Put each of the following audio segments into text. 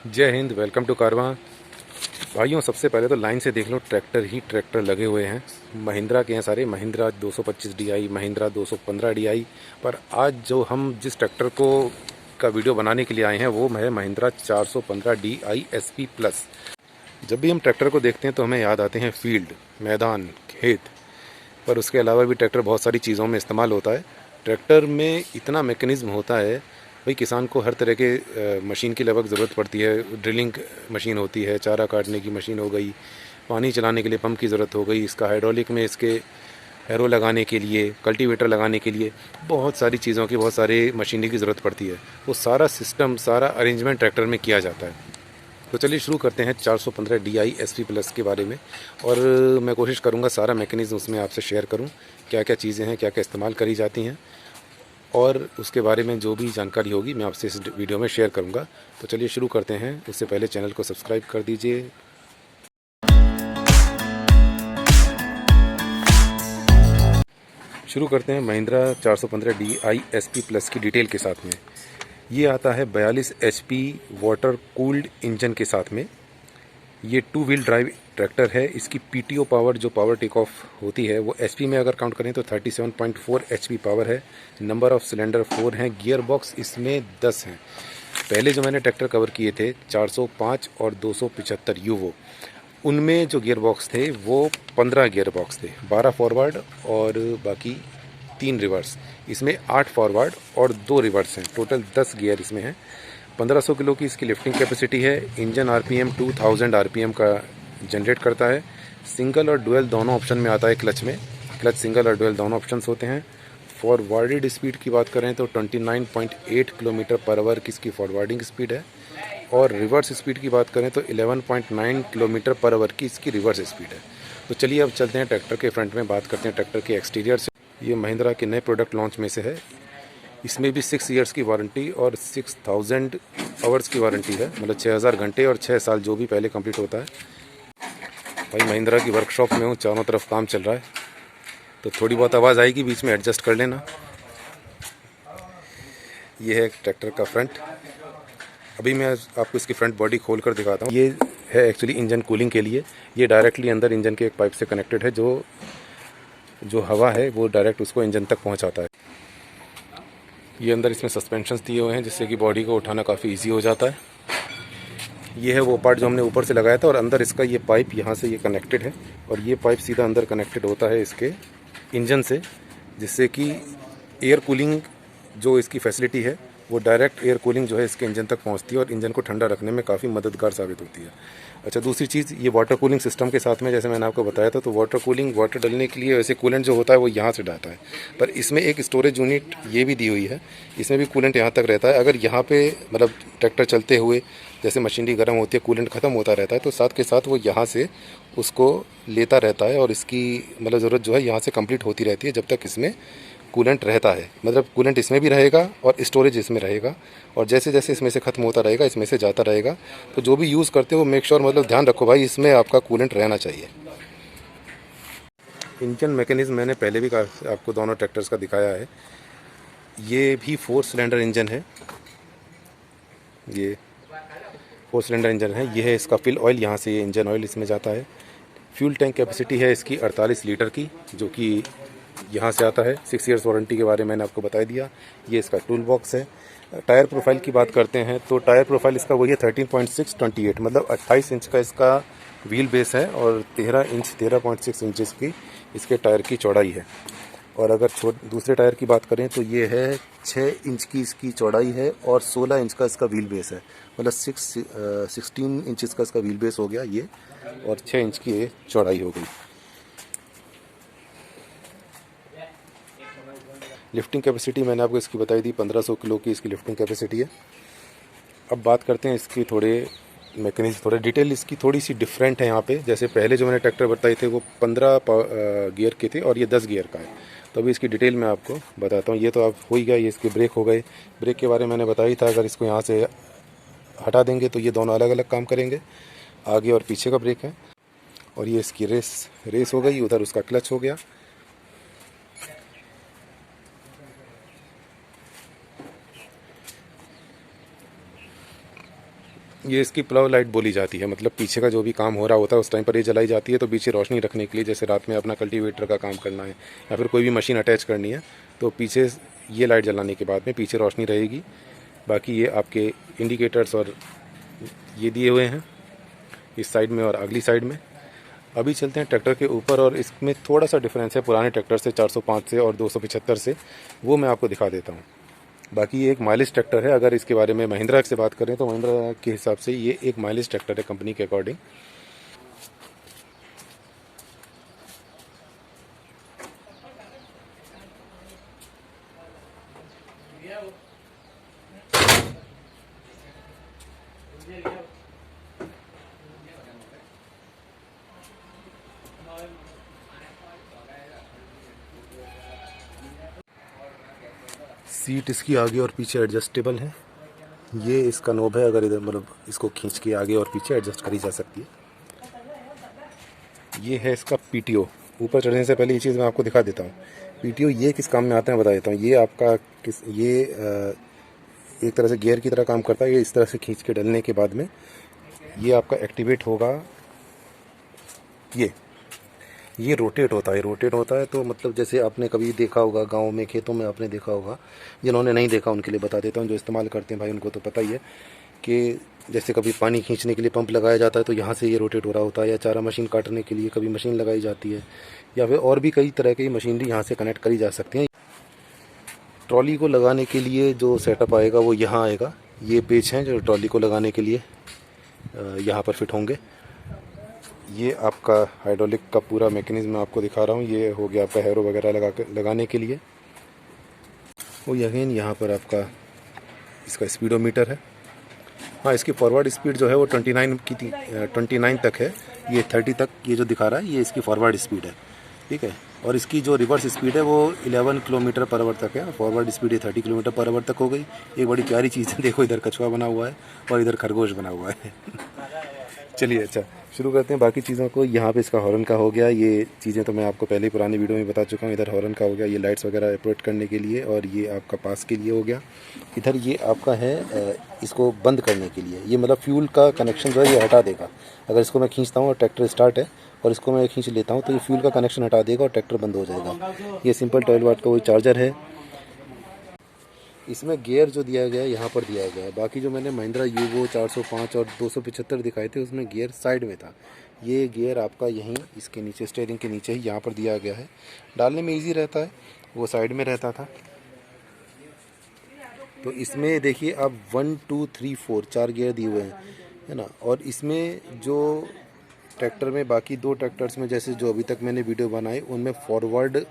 जय Hind. Welcome to कारवां। भाइयों, सबसे पहले तो लाइन से देख लो, ट्रैक्टर ही ट्रैक्टर लगे हुए हैं। महिंद्रा के हैं सारे, महिंद्रा 225 DI, महिंद्रा 215 DI। पर आज जो हम जिस ट्रैक्टर को का वीडियो बनाने के लिए आए हैं वो है महिंद्रा 415 DI SP प्लस। जब भी हम ट्रैक्टर को देखते हैं तो हमें याद आते हैं फील्ड, मैदान, खेत। पर उसके अलावा भी ट्रैक्टर बहुत सारी चीज़ों में इस्तेमाल होता है। ट्रैक्टर में इतना मैकेनिज़्म होता है भाई, किसान को हर तरह के मशीन की लगभग ज़रूरत पड़ती है। ड्रिलिंग मशीन होती है, चारा काटने की मशीन हो गई, पानी चलाने के लिए पंप की ज़रूरत हो गई, इसका हाइड्रोलिक में इसके हैरो लगाने के लिए, कल्टीवेटर लगाने के लिए बहुत सारी चीज़ों की, बहुत सारी मशीनरी की ज़रूरत पड़ती है। वो सारा सिस्टम, सारा अरेंजमेंट ट्रैक्टर में किया जाता है। तो चलिए शुरू करते हैं 415 DI SP प्लस के बारे में। और मैं कोशिश करूंगा सारा मैकेनिज़्म उसमें आपसे शेयर करूं, क्या क्या चीज़ें हैं, क्या क्या इस्तेमाल करी जाती हैं, और उसके बारे में जो भी जानकारी होगी मैं आपसे इस वीडियो में शेयर करूंगा। तो चलिए शुरू करते हैं। उससे पहले चैनल को सब्सक्राइब कर दीजिए। शुरू करते हैं महिंद्रा 415 DI SP प्लस की डिटेल के साथ में। ये आता है 42 HP वाटर कूल्ड इंजन के साथ में। ये 2 व्हील ड्राइव ट्रैक्टर है। इसकी PTO पावर, जो पावर टेक ऑफ होती है, वो HP में अगर काउंट करें तो 37.4 HP पावर है। नंबर ऑफ सिलेंडर 4 हैं। गियर बॉक्स इसमें 10 हैं। पहले जो मैंने ट्रैक्टर कवर किए थे 405 और 275 यूवो, उनमें जो गियर बॉक्स थे वो 15 गियर बॉक्स थे, 12 फॉरवर्ड और बाकी 3 रिवर्स। इसमें 8 फॉरवर्ड और 2 रिवर्स हैं। टोटल 10 गियर इसमें हैं। 1500 किलो की इसकी लिफ्टिंग कैपेसिटी है। इंजन RPM 2000 RPM का जनरेट करता है। सिंगल और डुअल दोनों ऑप्शन में आता है। क्लच में क्लच सिंगल और डुअल दोनों ऑप्शंस होते हैं। फॉरवर्डेड स्पीड की बात करें तो 29.8 किलोमीटर पर आवर की इसकी फॉरवर्डिंग स्पीड है। और रिवर्स स्पीड की बात करें तो 11.9 किलोमीटर पर आवर की इसकी रिवर्स स्पीड है। तो चलिए अब चलते हैं ट्रैक्टर के फ्रंट में, बात करते हैं ट्रैक्टर के एक्सटीरियर से। ये महिंद्रा के नए प्रोडक्ट लॉन्च में से है। इसमें भी 6 ईयर्स की वारंटी और 6000 आवर्स की वारंटी है, मतलब 6000 घंटे और 6 साल जो भी पहले कंप्लीट होता है। भाई महिंद्रा की वर्कशॉप में हूँ, चारों तरफ काम चल रहा है तो थोड़ी बहुत आवाज़ आएगी, बीच में एडजस्ट कर लेना। ये है ट्रैक्टर का फ्रंट। अभी मैं आपको इसकी फ्रंट बॉडी खोल कर दिखाता हूँ। ये है एक्चुअली इंजन कूलिंग के लिए। ये डायरेक्टली अंदर इंजन के एक पाइप से कनेक्टेड है। जो हवा है वो डायरेक्ट उसको इंजन तक पहुँचाता है। ये अंदर इसमें सस्पेंशंस दिए हुए हैं जिससे कि बॉडी को उठाना काफ़ी इजी हो जाता है। ये है वो पार्ट जो हमने ऊपर से लगाया था, और अंदर इसका ये पाइप यहाँ से ये कनेक्टेड है, और ये पाइप सीधा अंदर कनेक्टेड होता है इसके इंजन से, जिससे कि एयर कूलिंग जो इसकी फैसिलिटी है वो डायरेक्ट एयर कूलिंग जो है इसके इंजन तक पहुंचती है और इंजन को ठंडा रखने में काफ़ी मददगार साबित होती है। अच्छा, दूसरी चीज़, ये वाटर कूलिंग सिस्टम के साथ में, जैसे मैंने आपको बताया था, तो वाटर कूलिंग, वाटर डलने के लिए वैसे कूलेंट जो होता है वो यहाँ से डालता है, पर इसमें एक स्टोरेज यूनिट ये भी दी हुई है। इसमें भी कूलेंट यहाँ तक रहता है। अगर यहाँ पे मतलब ट्रैक्टर चलते हुए जैसे मशीनरी गर्म होती है, कूलेंट ख़त्म होता रहता है, तो साथ के साथ वो यहाँ से उसको लेता रहता है, और इसकी मतलब ज़रूरत जो है यहाँ से कंप्लीट होती रहती है जब तक इसमें कूलेंट रहता है। मतलब कूलेंट इसमें भी रहेगा और स्टोरेज इसमें रहेगा, और जैसे जैसे इसमें से ख़त्म होता रहेगा इसमें से जाता रहेगा। तो जो भी यूज़ करते हो मेक श्योर, मतलब ध्यान रखो भाई, इसमें आपका कूलेंट रहना चाहिए। इंजन मैकेनिज्म मैंने पहले भी आपको दोनों ट्रैक्टर्स का दिखाया है। ये भी 4 सिलेंडर इंजन है। ये 4 सिलेंडर इंजन है। ये है इसका फिल ऑयल, यहाँ से ये इंजन ऑयल इसमें जाता है। फ्यूल टैंक कैपेसिटी है इसकी 48 लीटर की, जो कि यहाँ से आता है। 6 ईयर्स वारंटी के बारे में मैंने आपको बता दिया। ये इसका टूल बॉक्स है। टायर प्रोफाइल की बात करते हैं तो टायर प्रोफाइल इसका वही है 13.6/28, मतलब 28 इंच का इसका व्हील बेस है, और 13.6 इंचज़ की इसके टायर की चौड़ाई है। और अगर दूसरे टायर की बात करें तो ये है 6 इंच की इसकी चौड़ाई है, और 16 इंच का इसका व्हील बेस है, मतलब 16 इंचज़ का इसका व्हील बेस हो गया ये, और 6 इंच की ये चौड़ाई हो गई। लिफ्टिंग कैपेसिटी मैंने आपको इसकी बताई थी, 1500 किलो की इसकी लिफ्टिंग कैपेसिटी है। अब बात करते हैं इसकी थोड़े मैकेनिज्म, थोड़े डिटेल इसकी थोड़ी सी डिफरेंट है यहाँ पे। जैसे पहले जो मैंने ट्रैक्टर बताए थे वो 15 गियर के थे, और ये 10 गियर का है। तो अभी इसकी डिटेल मैं आपको बताता हूँ। ये तो आप हो ही गया, ये इसके ब्रेक हो गए। ब्रेक के बारे में मैंने बताया ही था, अगर इसको यहाँ से हटा देंगे तो ये दोनों अलग अलग काम करेंगे। आगे और पीछे का ब्रेक है। और ये इसकी रेस हो गई। उधर उसका क्लच हो गया। ये इसकी प्लव लाइट बोली जाती है, मतलब पीछे का जो भी काम हो रहा होता है उस टाइम पर ये जलाई जाती है। तो पीछे रोशनी रखने के लिए, जैसे रात में अपना कल्टीवेटर का काम करना है या फिर कोई भी मशीन अटैच करनी है, तो पीछे ये लाइट जलाने के बाद में पीछे रोशनी रहेगी। बाकी ये आपके इंडिकेटर्स और ये दिए हुए हैं इस साइड में और अगली साइड में। अभी चलते हैं ट्रैक्टर के ऊपर, और इसमें थोड़ा सा डिफरेंस है पुराने ट्रैक्टर से, 405 से और 275 से, वो मैं आपको दिखा देता हूँ। बाकी ये एक माइलेज ट्रैक्टर है। अगर इसके बारे में महिंद्रा से बात करें तो महिंद्रा के हिसाब से ये एक माइलेज ट्रैक्टर है कंपनी के अकॉर्डिंग। सीट इसकी आगे और पीछे एडजस्टेबल है। ये इसका नोब है, अगर इधर मतलब इसको खींच के आगे और पीछे एडजस्ट करी जा सकती है। ये है इसका पीटीओ। ऊपर चढ़ने से पहले ये चीज़ मैं आपको दिखा देता हूँ। पीटीओ ये किस काम में आता है बता देता हूँ। ये आपका एक तरह से गियर की तरह काम करता है। ये इस तरह से खींच के डलने के बाद में ये आपका एक्टिवेट होगा। ये रोटेट होता है। रोटेट होता है तो मतलब जैसे आपने कभी देखा होगा गांव में, खेतों में आपने देखा होगा। जिन्होंने नहीं देखा उनके लिए बता देता हूँ, जो इस्तेमाल करते हैं भाई उनको तो पता ही है कि जैसे कभी पानी खींचने के लिए पंप लगाया जाता है तो यहाँ से ये रोटेट हो रहा होता है, या चारा मशीन काटने के लिए कभी मशीन लगाई जाती है, या फिर और भी कई तरह की मशीनरी यहाँ से कनेक्ट करी जा सकती हैं। ट्रॉली को लगाने के लिए जो सेटअप आएगा वो यहाँ आएगा। ये पेच हैं जो ट्रॉली को लगाने के लिए यहाँ पर फिट होंगे। ये आपका हाइड्रोलिक का पूरा मैकेनिज्म मैं आपको दिखा रहा हूँ। ये हो गया आपका हैरो वगैरह लगाने के लिए। और अगेन यहाँ पर आपका इसका स्पीडोमीटर है। हाँ, इसकी फॉरवर्ड स्पीड जो है वो 29 तक है। ये 30 तक ये जो दिखा रहा है ये इसकी फॉरवर्ड स्पीड है, ठीक है। और इसकी जो रिवर्स स्पीड है वो 11 किलोमीटर पर आवर तक है। Forward speed 30 kilometre per hour तक हो गई। एक बड़ी प्यारी चीज़ है, देखो इधर कछुआ बना हुआ है और इधर खरगोश बना हुआ है। चलिए अच्छा शुरू करते हैं बाकी चीज़ों को। यहाँ पे इसका हॉर्न का हो गया। ये चीज़ें तो मैं आपको पहले ही पुरानी वीडियो में बता चुका हूँ। इधर हॉर्न का हो गया, ये लाइट्स वगैरह ऑपरेट करने के लिए, और ये आपका पास के लिए हो गया। इधर ये आपका है इसको बंद करने के लिए। ये मतलब फ्यूल का कनेक्शन जो है ये हटा देगा। अगर इसको मैं खींचता हूँ और ट्रैक्टर स्टार्ट है और इसको मैं खींच लेता हूँ तो ये फ्यूल का कनेक्शन हटा देगा और ट्रैक्टर बंद हो जाएगा। ये सिंपल 12 वाट का वही चार्जर है। इसमें गियर जो दिया गया है यहाँ पर दिया गया है। बाकी जो मैंने महिंद्रा यूगो 405 और 275 दिखाए थे उसमें गियर साइड में था। ये गियर आपका यहीं इसके नीचे, स्टीयरिंग के नीचे ही यहाँ पर दिया गया है। डालने में इजी रहता है, वो साइड में रहता था। तो इसमें देखिए अब 1 2 3 4 4 गियर दिए हुए हैं, है ना। और इसमें जो ट्रैक्टर में बाकी दो ट्रैक्टर्स में जैसे जो अभी तक मैंने वीडियो बनाई उनमें फॉरवर्ड,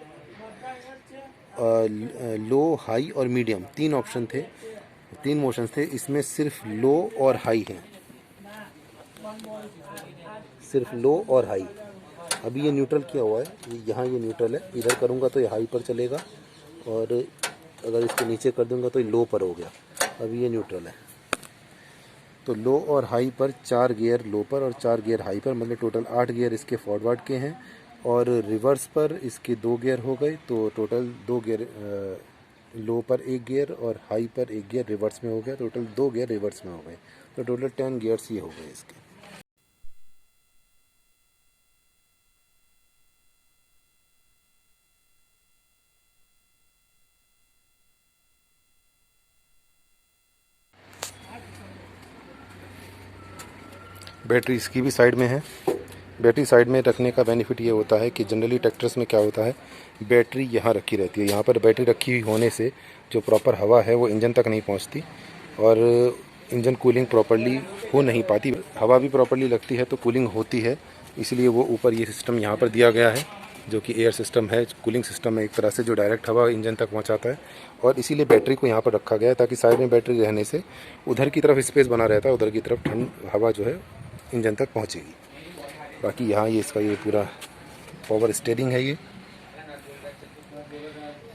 लो, हाई और मीडियम 3 ऑप्शन थे, 3 मोशंस थे। इसमें सिर्फ लो और हाई है, सिर्फ लो और हाई। अभी ये न्यूट्रल किया हुआ है, यहाँ ये न्यूट्रल है। इधर करूँगा तो ये हाई पर चलेगा, और अगर इसके नीचे कर दूँगा तो ये लो पर हो गया। अभी ये न्यूट्रल है। तो लो और हाई पर 4 गियर लो पर और 4 गियर हाई पर, मतलब टोटल 8 गियर इसके फॉरवर्ड के हैं। और रिवर्स पर इसके 2 गियर हो गए, तो टोटल 2 गियर लो पर 1 गियर और हाई पर 1 गियर रिवर्स में हो गया। टोटल 2 गियर रिवर्स में हो गए, तो टोटल 10 गियर्स ये हो गए इसके। बैटरी इसकी भी साइड में है। बैटरी साइड में रखने का बेनिफिट ये होता है कि जनरली ट्रैक्टर्स में क्या होता है, बैटरी यहाँ रखी रहती है। यहाँ पर बैटरी रखी हुई होने से जो प्रॉपर हवा है वो इंजन तक नहीं पहुँचती और इंजन कूलिंग प्रॉपर्ली हो नहीं पाती। हवा भी प्रॉपर्ली लगती है तो कूलिंग होती है, इसलिए वो ऊपर ये सिस्टम यहाँ पर दिया गया है जो कि एयर सिस्टम है, कूलिंग सिस्टम है एक तरह से, जो डायरेक्ट हवा इंजन तक पहुँचाता है। और इसीलिए बैटरी को यहाँ पर रखा गया है ताकि साइड में बैटरी रहने से उधर की तरफ स्पेस बना रहता है, उधर की तरफ ठंड हवा जो है इंजन तक पहुँचेगी। बाकी यहाँ ये इसका ये पूरा पावर स्टीयरिंग है। ये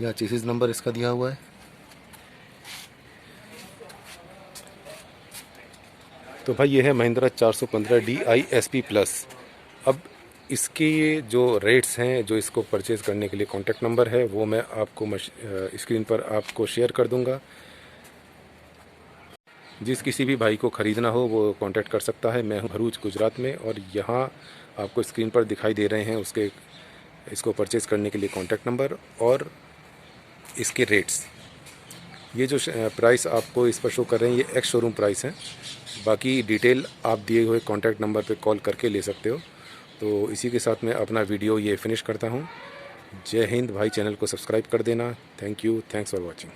यहाँ चेसिस नंबर इसका दिया हुआ है। तो भाई ये है महिंद्रा 415 DI SP+। अब इसके जो रेट्स हैं, जो इसको परचेज़ करने के लिए कॉन्टैक्ट नंबर है वो मैं आपको स्क्रीन पर आपको शेयर कर दूंगा। जिस किसी भी भाई को ख़रीदना हो वो कांटेक्ट कर सकता है। मैं हूँ भरूच गुजरात में, और यहाँ आपको स्क्रीन पर दिखाई दे रहे हैं उसके इसको परचेज़ करने के लिए कॉन्टैक्ट नंबर और इसके रेट्स। ये जो प्राइस आपको इस पर शो कर रहे हैं ये एक्स शोरूम प्राइस है। बाकी डिटेल आप दिए हुए कॉन्टैक्ट नंबर पे कॉल करके ले सकते हो। तो इसी के साथ मैं अपना वीडियो ये फिनिश करता हूँ। जय हिंद भाई, चैनल को सब्सक्राइब कर देना। Thank you, thanks for watching.